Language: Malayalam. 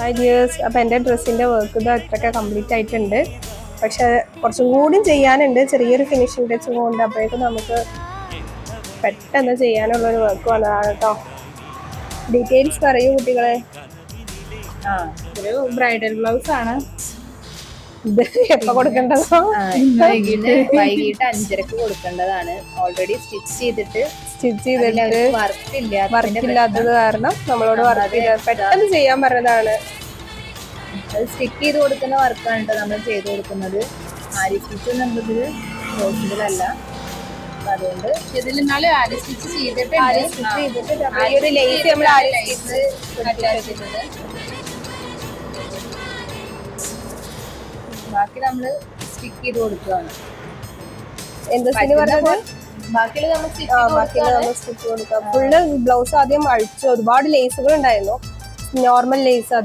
ഐഡിയസ്. അപ്പം എൻ്റെ ഡ്രസ്സിൻ്റെ വർക്ക് ഇത് അത്രയൊക്കെ കംപ്ലീറ്റ് ആയിട്ടുണ്ട്. പക്ഷെ കുറച്ചും കൂടി ചെയ്യാനുണ്ട്, ചെറിയൊരു ഫിനിഷിംഗ് ടച്ച് കൊണ്ട്. അപ്പോഴേക്കും നമുക്ക് പെട്ടെന്ന് ചെയ്യാനുള്ളൊരു വർക്ക് വന്നതാണ് കേട്ടോ. ഡീറ്റെയിൽസ് പറയൂ കുട്ടികളെ. ഒരു ബ്രൈഡൽ ബ്ലൗസ് ആണ്. ഇത് എപ്പോ കൊടുക്കേണ്ടതോ? വൈകിട്ട് 5:30 കൊടുക്കേണ്ടതാണ്. ഓൾറെഡി സ്റ്റിച്ച് ചെയ്തിട്ട് വർക്കില്ലാത്തത് കാരണം നമ്മളോട് വർക്ക് പെട്ടെന്ന് ചെയ്യാൻ പറഞ്ഞതാണ്. അത് സ്റ്റിക്ക് ചെയ്ത് കൊടുക്കുന്ന വർക്കാണ് കേട്ടോ നമ്മൾ ചെയ്ത് കൊടുക്കുന്നത്. ആരി സ്റ്റിച്ച് എന്നുള്ളത് പോസിബിൾ അല്ല. അതുകൊണ്ട് ഇതിൽ നാളെ ആരി സ്റ്റിച്ച് ചെയ്തിട്ട് ബാക്കി നമ്മള് സ്റ്റിക്ക് ചെയ്ത് കൊടുക്കുകയാണ്. ബാക്കിയുള്ള നമ്മൾ സ്റ്റിച്ച് കൊടുക്കുക. ഫുള്ള് ബ്ലൗസ് ആദ്യം അഴിച്ചു. ഒരുപാട് ലേസുകൾ ഉണ്ടായിരുന്നു, നോർമൽ ലേസ്. അത്